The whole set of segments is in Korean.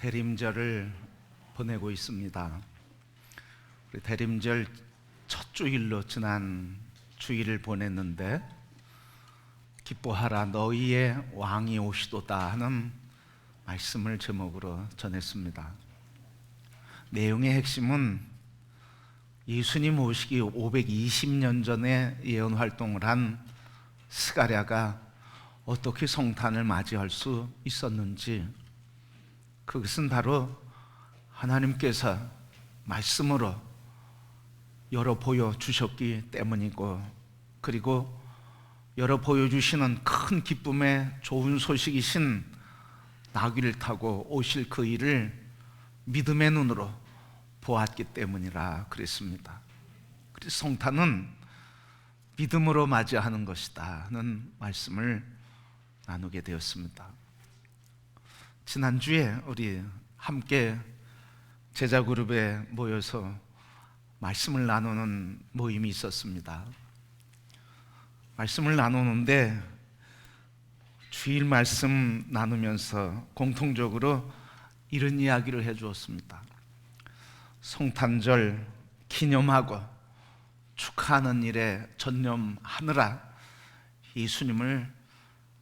대림절을 보내고 있습니다. 우리 대림절 첫 주일로 지난 주일을 보냈는데, 기뻐하라 너희의 왕이 오시도다 하는 말씀을 제목으로 전했습니다. 내용의 핵심은 예수님 오시기 520년 전에 예언 활동을 한 스가랴가 어떻게 성탄을 맞이할 수 있었는지, 그것은 바로 하나님께서 말씀으로 열어 보여주셨기 때문이고, 그리고 열어 보여주시는 큰 기쁨의 좋은 소식이신 나귀를 타고 오실 그 일을 믿음의 눈으로 보았기 때문이라 그랬습니다. 그래서 성탄은 믿음으로 맞이하는 것이다 하는 말씀을 나누게 되었습니다. 지난주에 우리 함께 제자 그룹에 모여서 말씀을 나누는 모임이 있었습니다. 말씀을 나누는데 주일 말씀 나누면서 공통적으로 이런 이야기를 해 주었습니다. 성탄절 기념하고 축하하는 일에 전념하느라 예수님을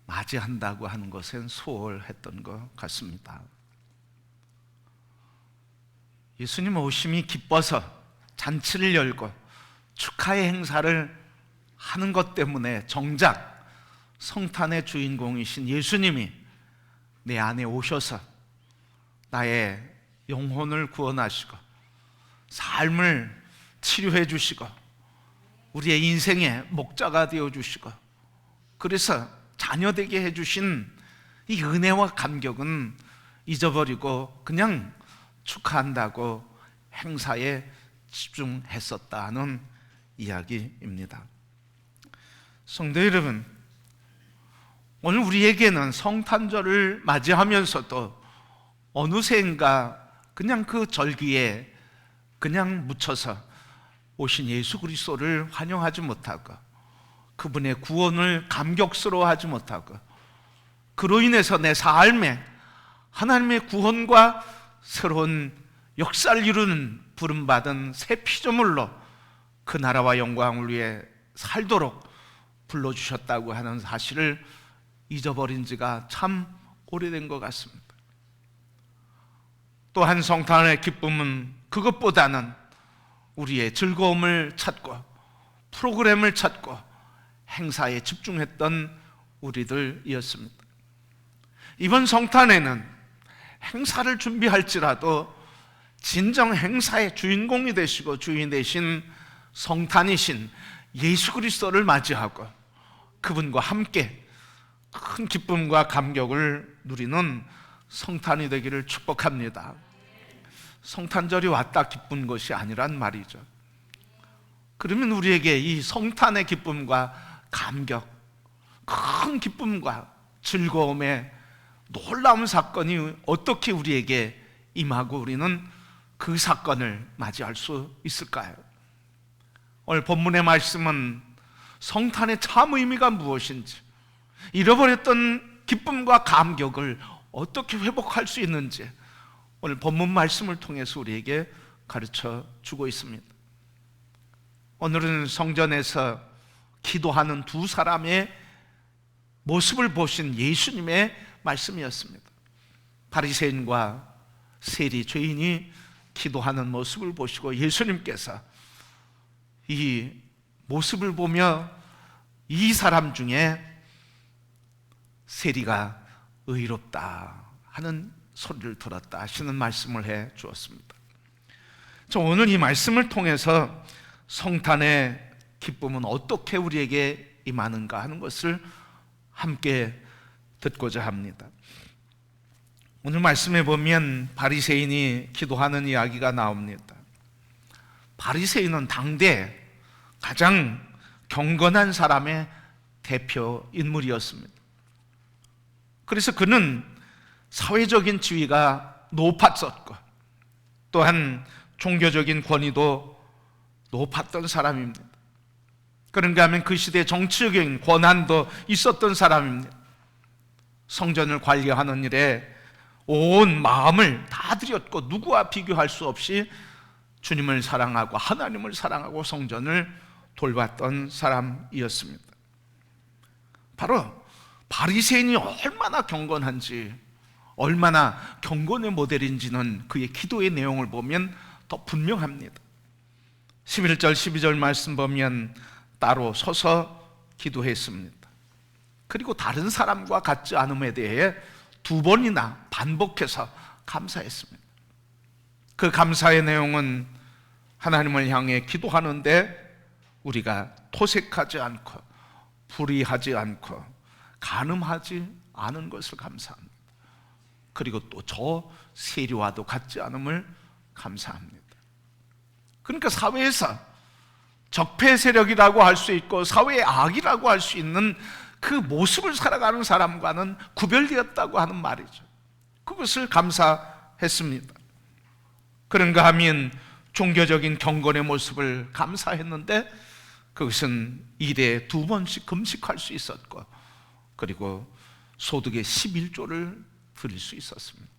맞이한다고 하는 것은 소홀했던 것 같습니다. 예수님 오심이 기뻐서 잔치를 열고 축하의 행사를 하는 것 때문에 정작 성탄의 주인공이신 예수님이 내 안에 오셔서 나의 영혼을 구원하시고 삶을 치료해 주시고 우리의 인생의 목자가 되어 주시고, 그래서 자녀되게 해주신 이 은혜와 감격은 잊어버리고 그냥 축하한다고 행사에 집중했었다는 이야기입니다. 성도 여러분, 오늘 우리에게는 성탄절을 맞이하면서도 어느새인가 그냥 그 절기에 그냥 묻혀서 오신 예수 그리스도를 환영하지 못하고 그분의 구원을 감격스러워하지 못하고, 그로 인해서 내 삶에 하나님의 구원과 새로운 역사를 이루는 부름받은 새 피조물로 그 나라와 영광을 위해 살도록 불러주셨다고 하는 사실을 잊어버린 지가 참 오래된 것 같습니다. 또한 성탄의 기쁨은 그것보다는 우리의 즐거움을 찾고 프로그램을 찾고 행사에 집중했던 우리들이었습니다. 이번 성탄에는 행사를 준비할지라도 진정 행사의 주인공이 되시고 주인 되신 성탄이신 예수 그리스도를 맞이하고 그분과 함께 큰 기쁨과 감격을 누리는 성탄이 되기를 축복합니다. 성탄절이 왔다 기쁜 것이 아니란 말이죠. 그러면 우리에게 이 성탄의 기쁨과 감격, 큰 기쁨과 즐거움의 놀라운 사건이 어떻게 우리에게 임하고 우리는 그 사건을 맞이할 수 있을까요? 오늘 본문의 말씀은 성탄의 참 의미가 무엇인지, 잃어버렸던 기쁨과 감격을 어떻게 회복할 수 있는지 오늘 본문 말씀을 통해서 우리에게 가르쳐 주고 있습니다. 오늘은 성전에서 기도하는 두 사람의 모습을 보신 예수님의 말씀이었습니다. 바리새인과 세리 죄인이 기도하는 모습을 보시고 예수님께서 이 모습을 보며 이 사람 중에 세리가 의롭다 하는 소리를 들었다 하시는 말씀을 해 주었습니다. 오늘 이 말씀을 통해서 성탄의 기쁨은 어떻게 우리에게 임하는가 하는 것을 함께 듣고자 합니다. 오늘 말씀에 보면 바리새인이 기도하는 이야기가 나옵니다. 바리새인은 당대 가장 경건한 사람의 대표 인물이었습니다. 그래서 그는 사회적인 지위가 높았었고 또한 종교적인 권위도 높았던 사람입니다. 그런가 하면 그 시대에 정치적인 권한도 있었던 사람입니다. 성전을 관리하는 일에 온 마음을 다 드렸고 누구와 비교할 수 없이 주님을 사랑하고 하나님을 사랑하고 성전을 돌봤던 사람이었습니다. 바로 바리새인이 얼마나 경건한지, 얼마나 경건의 모델인지는 그의 기도의 내용을 보면 더 분명합니다. 11절 12절 말씀 보면 따로 서서 기도했습니다. 그리고 다른 사람과 같지 않음에 대해 2번이나 반복해서 감사했습니다. 그 감사의 내용은 하나님을 향해 기도하는데 우리가 토색하지 않고 불의하지 않고 간음하지 않은 것을 감사합니다. 그리고 또 저 세리와도 같지 않음을 감사합니다. 그러니까 사회에서 적폐 세력이라고 할 수 있고 사회의 악이라고 할 수 있는 그 모습을 살아가는 사람과는 구별되었다고 하는 말이죠. 그것을 감사했습니다. 그런가 하면 종교적인 경건의 모습을 감사했는데 그것은 일에 2번씩 금식할 수 있었고 그리고 소득의 11조를 드릴 수 있었습니다.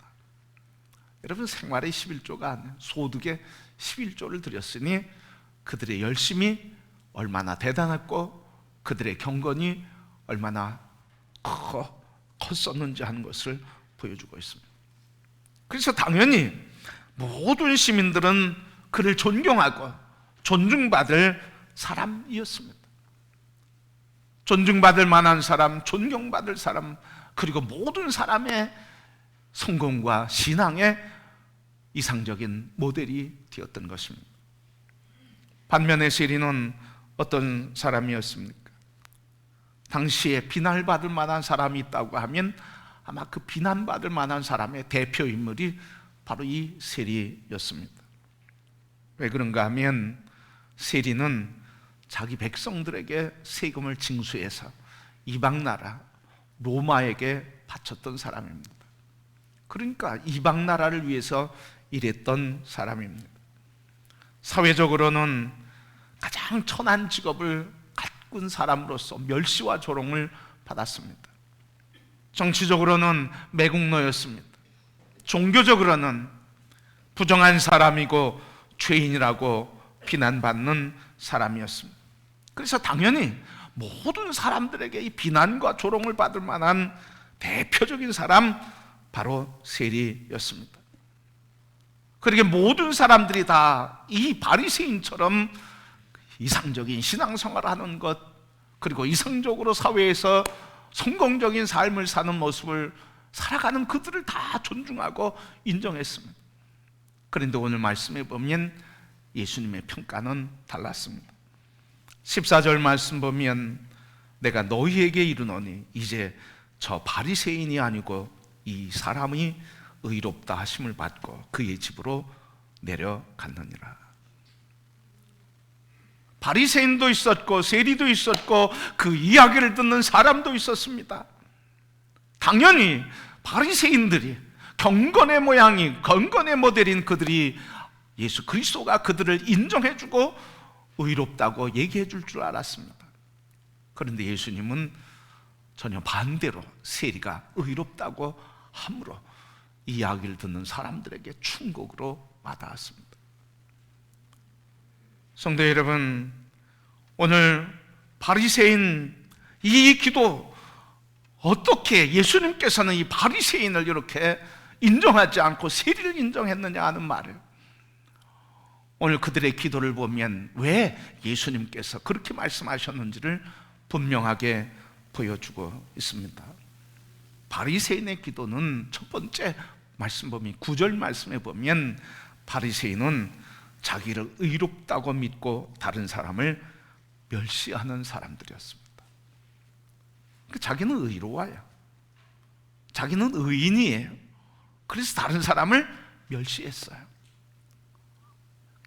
여러분, 생활의 11조가 아니라 소득의 11조를 드렸으니 그들의 열심이 얼마나 대단했고 그들의 경건이 얼마나 컸었는지 하는 것을 보여주고 있습니다. 그래서 당연히 모든 시민들은 그를 존경하고 존중받을 사람이었습니다. 존중받을 만한 사람, 존경받을 사람, 그리고 모든 사람의 성공과 신앙의 이상적인 모델이 되었던 것입니다. 반면에 세리는 어떤 사람이었습니까? 당시에 비난받을 만한 사람이 있다고 하면 아마 그 비난받을 만한 사람의 대표 인물이 바로 이 세리였습니다. 왜 그런가 하면 세리는 자기 백성들에게 세금을 징수해서 이방 나라 로마에게 바쳤던 사람입니다. 그러니까 이방 나라를 위해서 일했던 사람입니다. 사회적으로는 가장 천한 직업을 가꾼 사람으로서 멸시와 조롱을 받았습니다. 정치적으로는 매국노였습니다. 종교적으로는 부정한 사람이고 죄인이라고 비난받는 사람이었습니다. 그래서 당연히 모든 사람들에게 이 비난과 조롱을 받을 만한 대표적인 사람 바로 세리였습니다. 그러게 모든 사람들이 다 이 바리새인처럼 이상적인 신앙생활을 하는 것, 그리고 이상적으로 사회에서 성공적인 삶을 사는 모습을 살아가는 그들을 다 존중하고 인정했습니다. 그런데 오늘 말씀에 보면 예수님의 평가는 달랐습니다. 14절 말씀 보면 내가 너희에게 이르노니 이제 저 바리새인이 아니고 이 사람이 의롭다 하심을 받고 그의 집으로 내려갔느니라. 바리새인도 있었고 세리도 있었고 그 이야기를 듣는 사람도 있었습니다. 당연히 바리새인들이 경건의 모양이 경건의 모델인 그들이 예수 그리스도가 그들을 인정해주고 의롭다고 얘기해 줄 줄 알았습니다. 그런데 예수님은 전혀 반대로 세리가 의롭다고 함으로 이 이야기를 듣는 사람들에게 충격으로 와닿았습니다. 성도 여러분, 오늘 바리새인 이 기도, 어떻게 예수님께서는 이 바리새인을 이렇게 인정하지 않고 세리를 인정했느냐 하는 말을, 오늘 그들의 기도를 보면 왜 예수님께서 그렇게 말씀하셨는지를 분명하게 보여주고 있습니다. 바리새인의 기도는 첫 번째 말씀 보면 9절 말씀에 보면 바리새인은 자기를 의롭다고 믿고 다른 사람을 멸시하는 사람들이었습니다. 자기는 의로워요. 자기는 의인이에요. 그래서 다른 사람을 멸시했어요.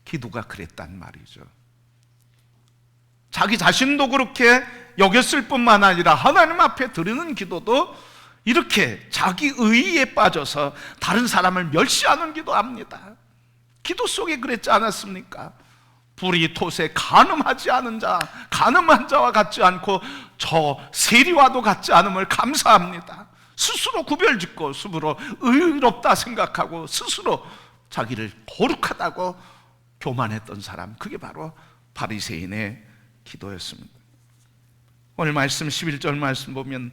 기도가 그랬단 말이죠. 자기 자신도 그렇게 여겼을 뿐만 아니라 하나님 앞에 드리는 기도도 이렇게 자기 의의에 빠져서 다른 사람을 멸시하는 기도합니다. 기도 속에 그랬지 않았습니까? 불의 토세 간음하지 않은 자, 간음한 자와 같지 않고 저 세리와도 같지 않음을 감사합니다. 스스로 구별짓고 스스로 의롭다 생각하고 스스로 자기를 거룩하다고 교만했던 사람, 그게 바로 바리새인의 기도였습니다. 오늘 말씀 11절 말씀 보면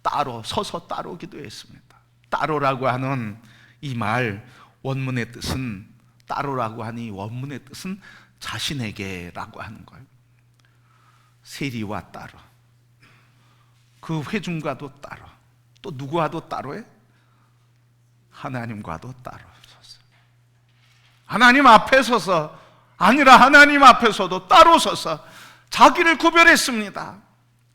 따로 서서 따로 기도했습니다. 따로라고 하는 이 말 원문의 뜻은, 따로라고 하니 원문의 뜻은 자신에게라고 하는 거예요. 세리와 따로, 그 회중과도 따로, 또 누구와도 따로해? 하나님과도 따로 서서, 하나님 앞에 서서, 아니라 하나님 앞에서도 따로 서서 자기를 구별했습니다.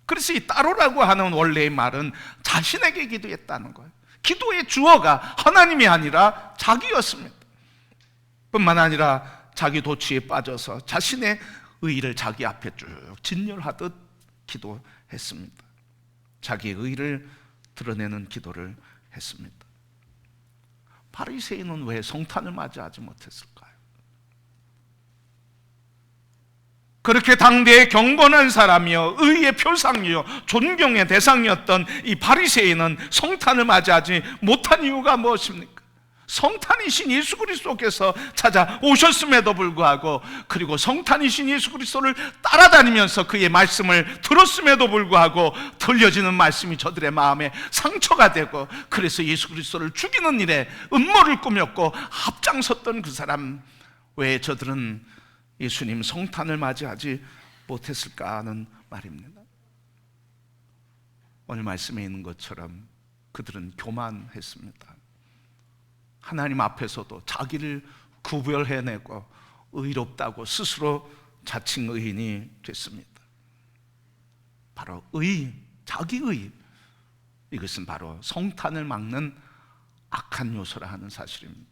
그래서 이 따로라고 하는 원래의 말은 자신에게 기도했다는 거예요. 기도의 주어가 하나님이 아니라 자기였습니다. 뿐만 아니라 자기 도취에 빠져서 자신의 의의를 자기 앞에 쭉 진열하듯 기도했습니다. 자기의 의의를 드러내는 기도를 했습니다. 바리새인은 왜 성탄을 맞이하지 못했을까요? 그렇게 당대의 경건한 사람이요, 의의 표상이요, 존경의 대상이었던 이 바리새인은 성탄을 맞이하지 못한 이유가 무엇입니까? 성탄이신 예수 그리스도께서 찾아오셨음에도 불구하고, 그리고 성탄이신 예수 그리스도를 따라다니면서 그의 말씀을 들었음에도 불구하고 들려지는 말씀이 저들의 마음에 상처가 되고, 그래서 예수 그리스도를 죽이는 일에 음모를 꾸몄고 앞장섰던 그 사람, 왜 저들은 예수님 성탄을 맞이하지 못했을까 하는 말입니다. 오늘 말씀에 있는 것처럼 그들은 교만했습니다. 하나님 앞에서도 자기를 구별해내고 의롭다고 스스로 자칭 의인이 됐습니다. 바로 의, 자기의, 이것은 바로 성탄을 막는 악한 요소라 하는 사실입니다.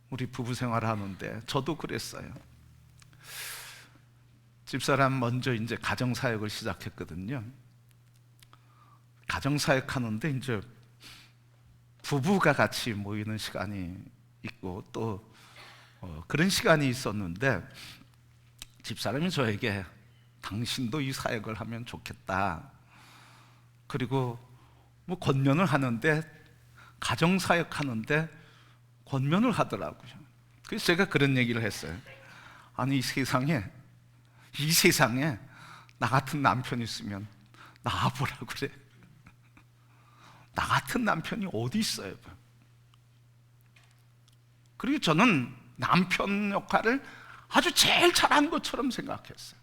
우리 부부 생활하는데 저도 그랬어요. 집사람 먼저 이제 가정사역을 시작했거든요. 가정사역 하는데 이제 부부가 같이 모이는 시간이 있고 또 그런 시간이 있었는데, 집사람이 저에게 당신도 이 사역을 하면 좋겠다, 그리고 뭐 권면을 하는데, 가정사역 하는데 권면을 하더라고요. 그래서 제가 그런 얘기를 했어요. 아니 이 세상에 나 같은 남편 있으면 낳아보라고 그래. 나 같은 남편이 어디 있어요? 그리고 저는 남편 역할을 아주 제일 잘한 것처럼 생각했어요.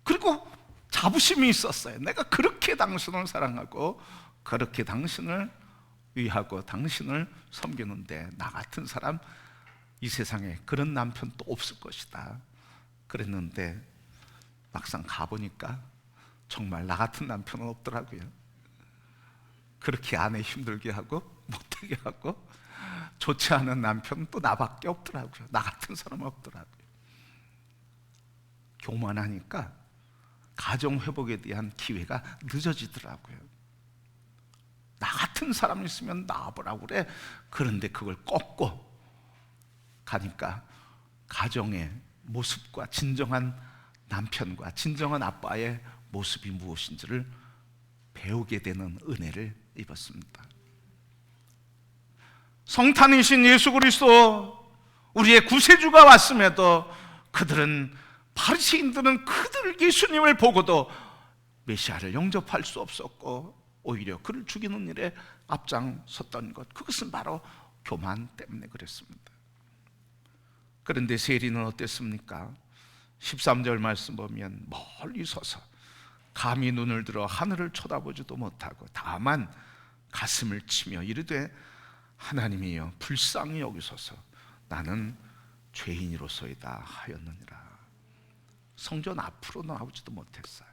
그리고 자부심이 있었어요. 내가 그렇게 당신을 사랑하고 그렇게 당신을 위하고 당신을 섬기는데 나 같은 사람 이 세상에 그런 남편 또 없을 것이다 그랬는데, 막상 가보니까 정말 나 같은 남편은 없더라고요. 그렇게 아내 힘들게 하고 못되게 하고 좋지 않은 남편은 또 나밖에 없더라고요. 나 같은 사람은 없더라고요. 교만하니까 가정 회복에 대한 기회가 늦어지더라고요. 나 같은 사람 있으면 나와보라고 그래. 그런데 그걸 꺾고 가니까 가정의 모습과 진정한 남편과 진정한 아빠의 모습이 무엇인지를 배우게 되는 은혜를 입었습니다. 성탄이신 예수 그리스도, 우리의 구세주가 왔음에도 그들은, 바리새인들은 그들 예수님을 보고도 메시아를 영접할 수 없었고 오히려 그를 죽이는 일에 앞장섰던 것, 그것은 바로 교만 때문에 그랬습니다. 그런데 세리는 어땠습니까? 13절 말씀 보면 멀리 서서 감히 눈을 들어 하늘을 쳐다보지도 못하고 다만 가슴을 치며 이르되 하나님이여 불쌍히 여기소서 나는 죄인이로소이다 하였느니라. 성전 앞으로 나오지도 못했어요.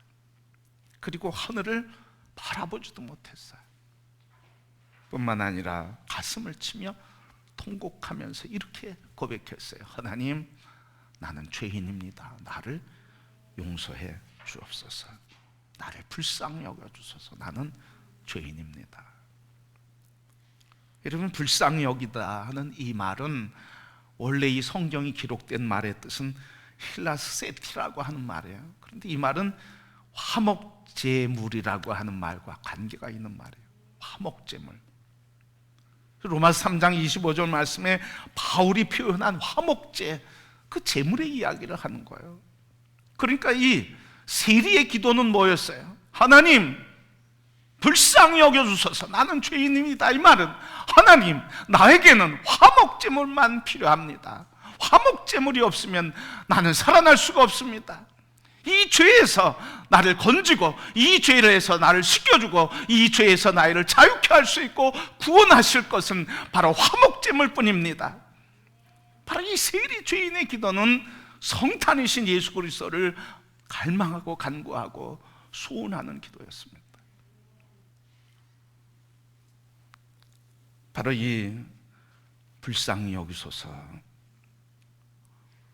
그리고 하늘을 바라보지도 못했어요. 뿐만 아니라 가슴을 치며 통곡하면서 이렇게 고백했어요. 하나님, 나는 죄인입니다. 나를 용서해 주옵소서. 나를 불쌍히 여겨주소서. 나는 죄인입니다. 여러분, 불쌍히 여기다 하는 이 말은 원래 이 성경이 기록된 말의 뜻은 힐라스세티라고 하는 말이에요. 그런데 이 말은 화목 제물이라고 하는 말과 관계가 있는 말이에요. 화목제물. 로마서 3장 25절 말씀에 바울이 표현한 화목제, 그 제물의 이야기를 하는 거예요. 그러니까 이 세리의 기도는 뭐였어요? 하나님, 불쌍히 여겨주소서, 나는 죄인입니다. 이 말은 하나님, 나에게는 화목제물만 필요합니다. 화목제물이 없으면 나는 살아날 수가 없습니다. 이 죄에서 나를 건지고, 이 죄에서 나를 씻겨주고, 이 죄에서 나를 자유케 할 수 있고 구원하실 것은 바로 화목제물 뿐입니다. 바로 이 세리 죄인의 기도는 성탄이신 예수 그리스도를 갈망하고 간구하고 소원하는 기도였습니다. 바로 이 불쌍히 여기소서,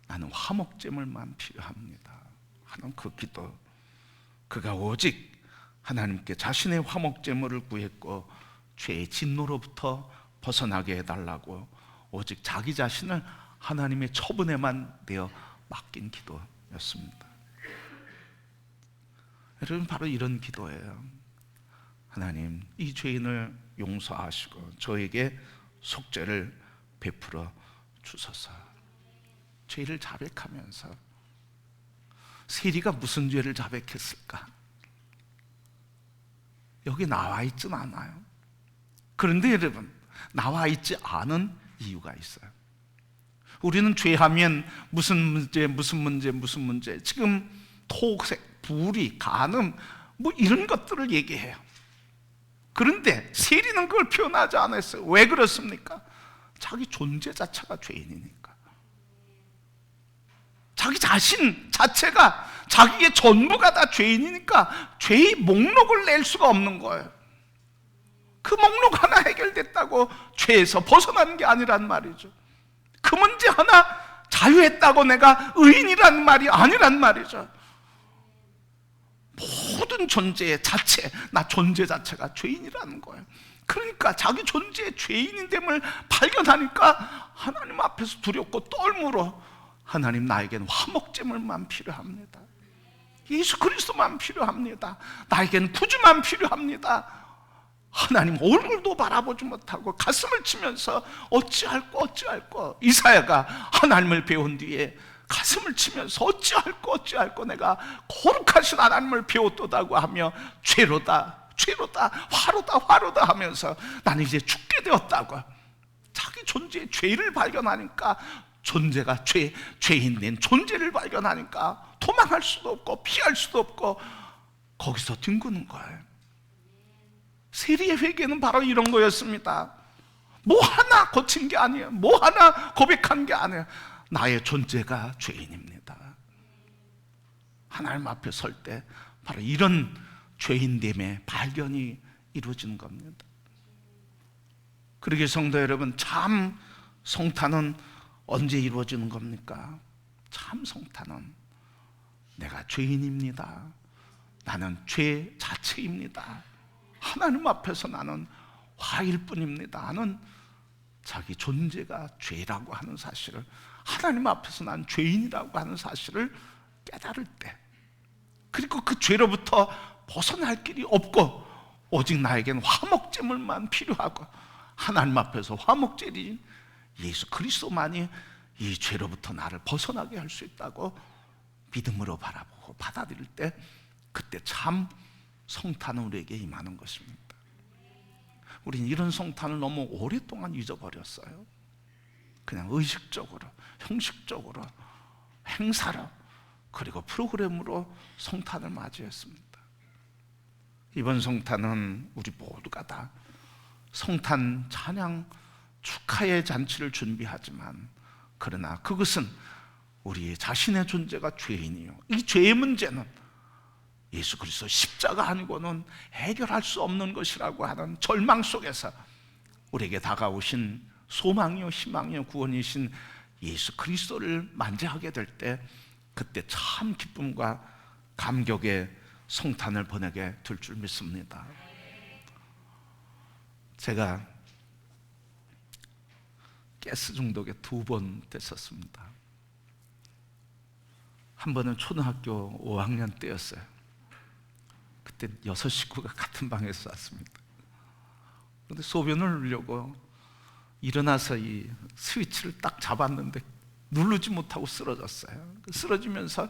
나는 화목제물만 필요합니다 하는 그 기도, 그가 오직 하나님께 자신의 화목제물을 구했고 죄의 진노로부터 벗어나게 해달라고 오직 자기 자신을 하나님의 처분에만 내어 맡긴 기도였습니다. 여러분, 바로 이런 기도예요. 하나님, 이 죄인을 용서하시고 저에게 속죄를 베풀어 주소서. 죄를 자백하면서, 세리가 무슨 죄를 자백했을까? 여기 나와 있진 않아요. 그런데 여러분, 나와 있지 않은 이유가 있어요. 우리는 죄하면 무슨 문제, 지금 토색, 불의, 간음, 뭐 이런 것들을 얘기해요. 그런데 세리는 그걸 표현하지 않았어요. 왜 그렇습니까? 자기 존재 자체가 죄인이니까. 자기 자신 자체가, 자기의 전부가 다 죄인이니까 죄의 목록을 낼 수가 없는 거예요. 그 목록 하나 해결됐다고 죄에서 벗어나는 게 아니란 말이죠. 그 문제 하나 자유했다고 내가 의인이란 말이 아니란 말이죠. 모든 존재의 자체, 나 존재 자체가 죄인이라는 거예요. 그러니까 자기 존재의 죄인됨을 발견하니까 하나님 앞에서 두렵고 떨므로, 하나님, 나에겐 화목제물만 필요합니다. 예수 그리스도만 필요합니다. 나에겐 구주만 필요합니다. 하나님 얼굴도 바라보지 못하고 가슴을 치면서 어찌할꼬 이사야가 하나님을 배운 뒤에 가슴을 치면서 어찌할꼬 내가 거룩하신 하나님을 배웠도다고 하며 죄로다 화로다 하면서 나는 이제 죽게 되었다고, 자기 존재의 죄를 발견하니까, 존재가 죄인 된 존재를 발견하니까 도망할 수도 없고 피할 수도 없고 거기서 뒹구는 거예요. 세리의 회개는 바로 이런 거였습니다. 뭐 하나 고친 게 아니에요. 뭐 하나 고백한 게 아니에요. 나의 존재가 죄인입니다. 하나님 앞에 설 때 바로 이런 죄인됨의 발견이 이루어지는 겁니다. 그러게 성도 여러분, 참 성탄은 언제 이루어지는 겁니까? 참 성탄은 내가 죄인입니다. 나는 죄 자체입니다. 하나님 앞에서 나는 화일 뿐입니다 하는 자기 존재가 죄라고 하는 사실을, 하나님 앞에서 난 죄인이라고 하는 사실을 깨달을 때, 그리고 그 죄로부터 벗어날 길이 없고 오직 나에겐 화목제물만 필요하고 하나님 앞에서 화목제물인 예수 그리스도만이 이 죄로부터 나를 벗어나게 할 수 있다고 믿음으로 바라보고 받아들일 때, 그때 참 성탄은 우리에게 임하는 것입니다. 우리는 이런 성탄을 너무 오랫동안 잊어버렸어요. 그냥 의식적으로, 형식적으로, 행사로, 그리고 프로그램으로 성탄을 맞이했습니다. 이번 성탄은 우리 모두가 다 성탄 찬양 축하의 잔치를 준비하지만, 그러나 그것은 우리 자신의 존재가 죄인이요, 이 죄의 문제는 예수 그리스도 십자가 아니고는 해결할 수 없는 것이라고 하는 절망 속에서 우리에게 다가오신 소망이요 희망이요 구원이신 예수 그리스도를 만지하게 될 때, 그때 참 기쁨과 감격의 성탄을 보내게 될 줄 믿습니다. 제가 가스 중독에 2번 됐었습니다. 한 번은 초등학교 5학년 때였어요. 그때 6식구가 같은 방에서 잤습니다. 그런데 소변을 누려고 일어나서 이 스위치를 딱 잡았는데 누르지 못하고 쓰러졌어요. 쓰러지면서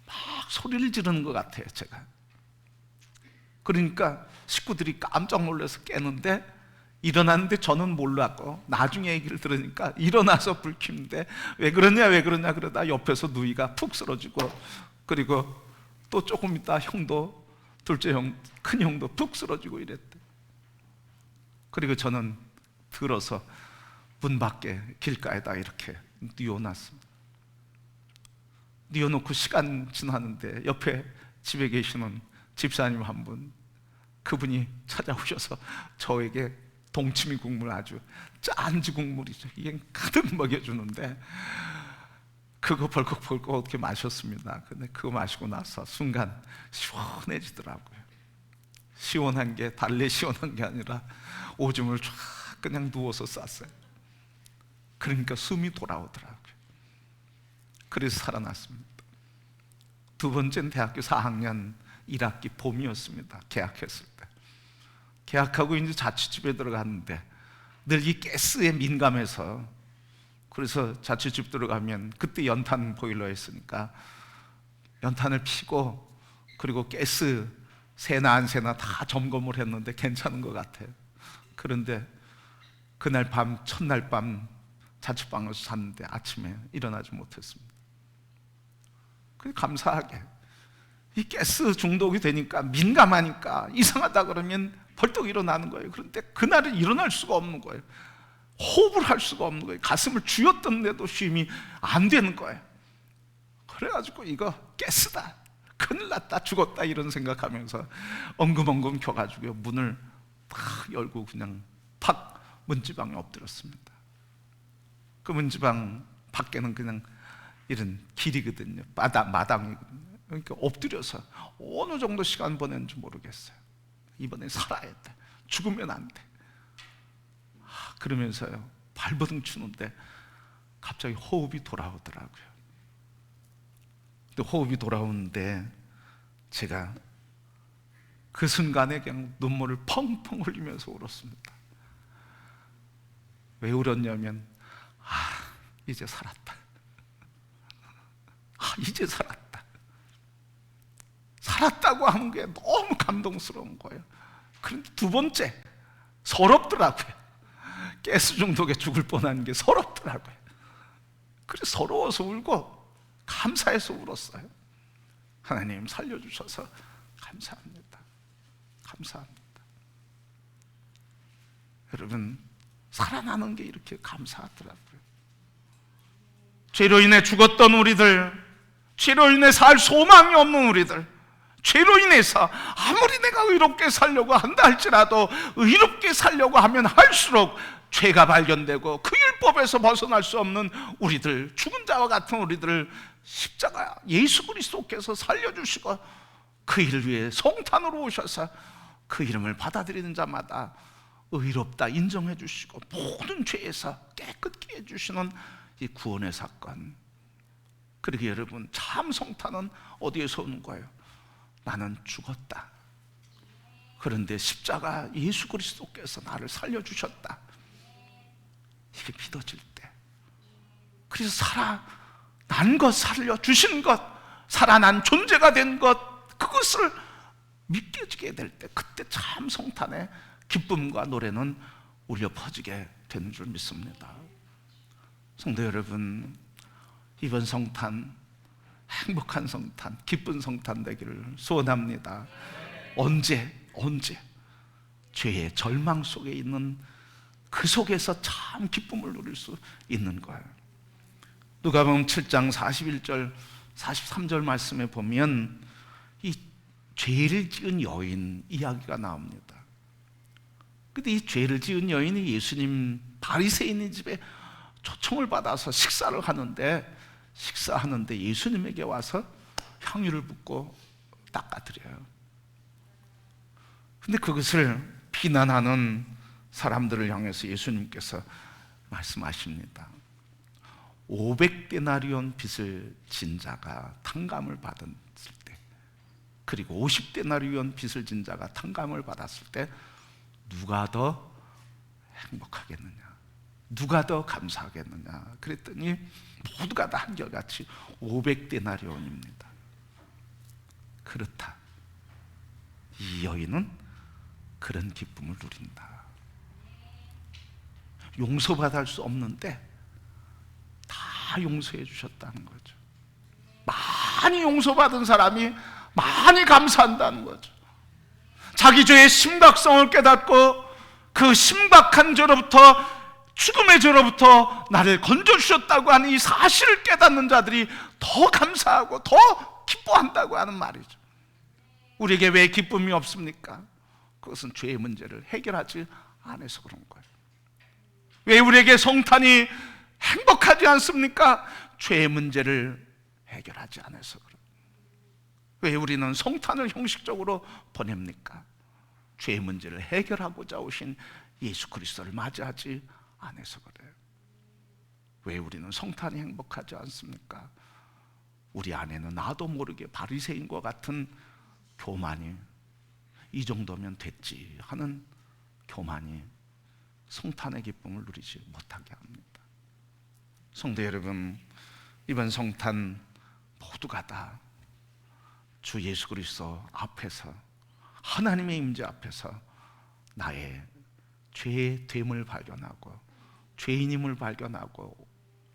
막 소리를 지르는 것 같아요, 제가. 그러니까 식구들이 깜짝 놀라서 깨는데, 일어났는데 저는 몰랐고 나중에 얘기를 들으니까 일어나서 불 켜는데 왜 그러냐 그러다 옆에서 누이가 푹 쓰러지고, 그리고 또 조금 있다 형도, 둘째 형, 큰 형도 푹 쓰러지고 이랬대. 그리고 저는 들어서 문 밖에 길가에다 이렇게 뉘어놨습니다. 뉘어놓고 시간 지나는데 옆에 집에 계시는 집사님 한 분, 그분이 찾아오셔서 저에게 동치미 국물, 아주 짠지 국물이죠, 이게 가득 먹여주는데 그거 벌컥벌컥 어떻게 마셨습니다. 근데 그거 마시고 나서 순간 시원해지더라고요. 시원한 게 달래 시원한 게 아니라 오줌을 쫙 그냥 누워서 쌌어요. 그러니까 숨이 돌아오더라고요. 그래서 살아났습니다. 두 번째는 대학교 4학년 1학기 봄이었습니다. 개학했을 때. 개학하고 이제 자취집에 들어갔는데 늘 이 가스에 민감해서, 그래서 자취집 들어가면 그때 연탄 보일러였으니까 연탄을 피고, 그리고 가스 새나 안 새나 다 점검을 했는데 괜찮은 것 같아요. 그런데 그날 밤, 첫날 밤 자취방에서 잤는데 아침에 일어나지 못했습니다. 감사하게 이 가스 중독이 되니까, 민감하니까 이상하다 그러면 벌떡 일어나는 거예요. 그런데 그날은 일어날 수가 없는 거예요. 호흡을 할 수가 없는 거예요. 가슴을 쥐었던데도 쉼이 안 되는 거예요. 그래가지고 이거 가스다, 큰일 났다, 죽었다, 이런 생각하면서 엉금엉금 켜가지고 문을 탁 열고 그냥 팍 문지방에 엎드렸습니다. 그 문지방 밖에는 그냥 이런 길이거든요. 마당이거든요. 그러니까 엎드려서 어느 정도 시간 보냈는지 모르겠어요. 이번엔 살아야 돼, 죽으면 안 돼, 그러면서요 발버둥 추는데 갑자기 호흡이 돌아오더라고요. 근데 호흡이 돌아오는데 제가 그 순간에 그냥 눈물을 펑펑 흘리면서 울었습니다. 왜 울었냐면, 이제 살았다, 이제 살았다, 살았다고 하는 게 너무 감동스러운 거예요. 그런데 두 번째, 서럽더라고요. 가스 중독에 죽을 뻔한 게 서럽더라고요. 그래서 서러워서 울고 감사해서 울었어요. 하나님 살려주셔서 감사합니다, 감사합니다. 여러분, 살아나는 게 이렇게 감사하더라고요. 죄로 인해 죽었던 우리들, 죄로 인해 살 소망이 없는 우리들, 죄로 인해서 아무리 내가 의롭게 살려고 한다 할지라도 의롭게 살려고 하면 할수록 죄가 발견되고 그 율법에서 벗어날 수 없는 우리들, 죽은 자와 같은 우리들을 십자가 예수 그리스도께서 살려주시고 그 일을 위해 성탄으로 오셔서 그 이름을 받아들이는 자마다 의롭다 인정해 주시고 모든 죄에서 깨끗게 해주시는 이 구원의 사건. 그러게 여러분, 참 성탄은 어디에서 오는 거예요? 나는 죽었다, 그런데 십자가 예수 그리스도께서 나를 살려주셨다, 이게 믿어질 때, 그래서 살아난 것, 살려주신 것, 살아난 존재가 된 것, 그것을 믿겨지게 될 때, 그때 참 성탄의 기쁨과 노래는 울려 퍼지게 되는 줄 믿습니다. 성도 여러분, 이번 성탄 행복한 성탄, 기쁜 성탄 되기를 소원합니다. 언제 죄의 절망 속에 있는 그 속에서 참 기쁨을 누릴 수 있는 거예요. 누가복음 7장 41절 43절 말씀에 보면 이 죄를 지은 여인 이야기가 나옵니다. 근데 이 죄를 지은 여인이 예수님 바리새인의 집에 초청을 받아서 식사를 하는데, 식사하는데 예수님에게 와서 향유를 붓고 닦아드려요. 근데 그것을 비난하는 사람들을 향해서 예수님께서 말씀하십니다. 500데나리온 빚을 진 자가 탕감을 받았을 때 그리고 50데나리온 빚을 진 자가 탕감을 받았을 때 누가 더 행복하겠느냐, 누가 더 감사하겠느냐 그랬더니 모두가 다 한결같이 500데나리온입니다. 그렇다, 이 여인은 그런 기쁨을 누린다. 용서받을 수 없는데 다 용서해 주셨다는 거죠. 많이 용서받은 사람이 많이 감사한다는 거죠. 자기 죄의 심각성을 깨닫고 그 심각한 죄로부터, 죽음의 죄로부터 나를 건져주셨다고 하는 이 사실을 깨닫는 자들이 더 감사하고 더 기뻐한다고 하는 말이죠. 우리에게 왜 기쁨이 없습니까? 그것은 죄의 문제를 해결하지 않아서 그런 거예요. 왜 우리에게 성탄이 행복하지 않습니까? 죄의 문제를 해결하지 않아서 그래요. 왜 우리는 성탄을 형식적으로 보냅니까? 죄의 문제를 해결하고자 오신 예수 그리스도를 맞이하지 않아서 그래요. 왜 우리는 성탄이 행복하지 않습니까? 우리 안에는 나도 모르게 바리새인과 같은 교만이, 이 정도면 됐지 하는 교만이 성탄의 기쁨을 누리지 못하게 합니다. 성도 여러분, 이번 성탄 모두가 다 주 예수 그리스도 앞에서, 하나님의 임재 앞에서 나의 죄의 됨을 발견하고 죄인임을 발견하고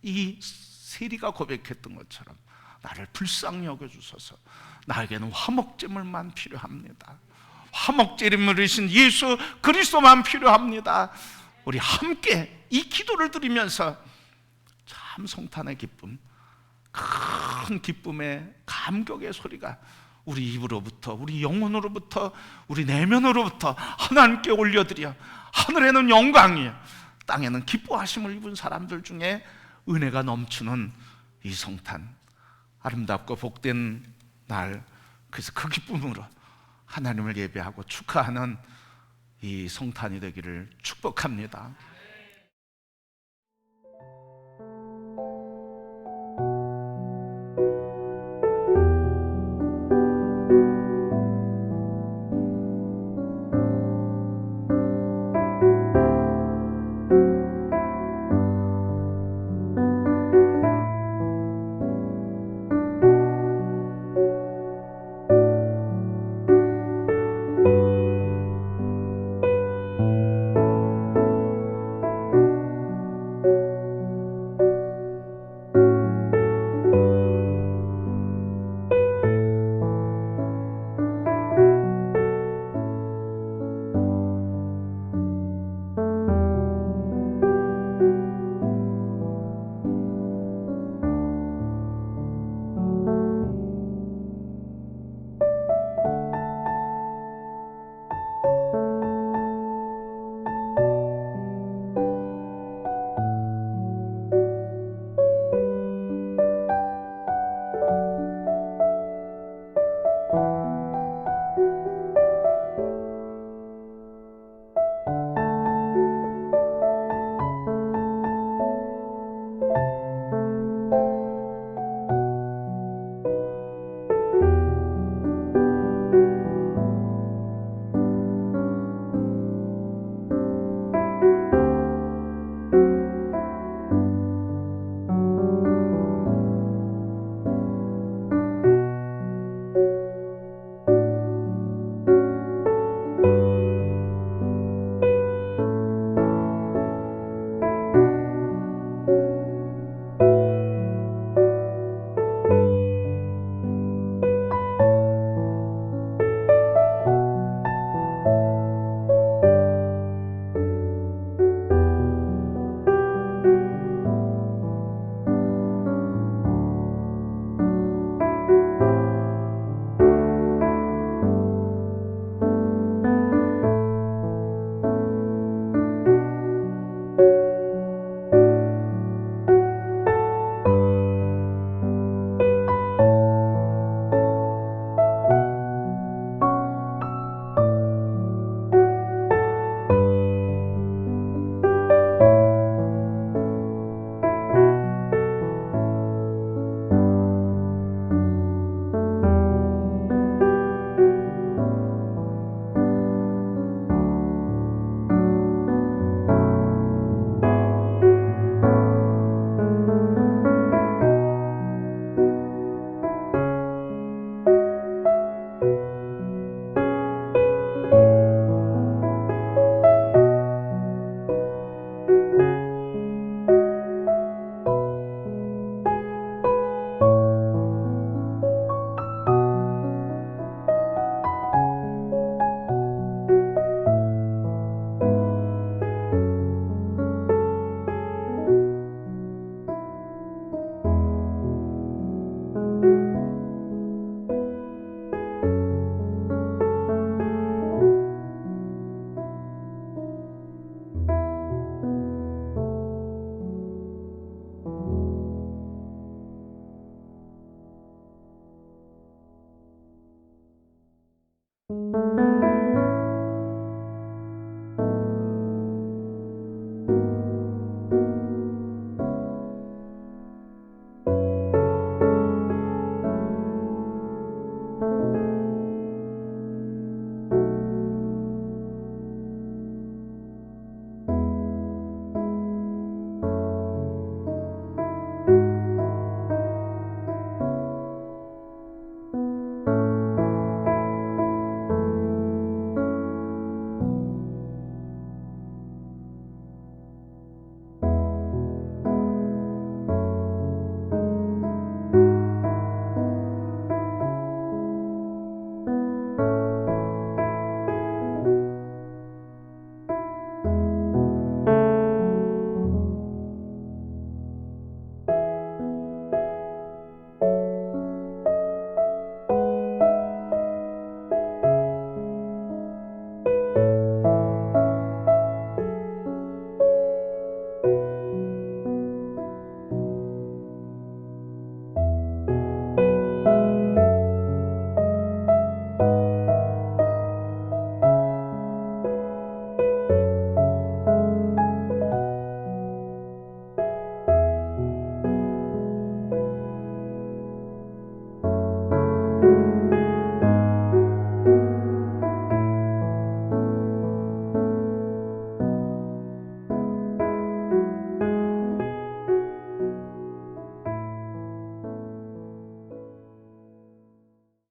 이 세리가 고백했던 것처럼 나를 불쌍히 여겨주소서, 나에게는 화목제물만 필요합니다. 화목제물을 이신 예수 그리스도만 필요합니다. 우리 함께 이 기도를 드리면서 참 성탄의 기쁨, 큰 기쁨의 감격의 소리가 우리 입으로부터, 우리 영혼으로부터, 우리 내면으로부터 하나님께 올려드려 하늘에는 영광이요 땅에는 기뻐하심을 입은 사람들 중에 은혜가 넘치는 이 성탄, 아름답고 복된 날, 그래서 그 기쁨으로 하나님을 예배하고 축하하는 이 성탄이 되기를 축복합니다.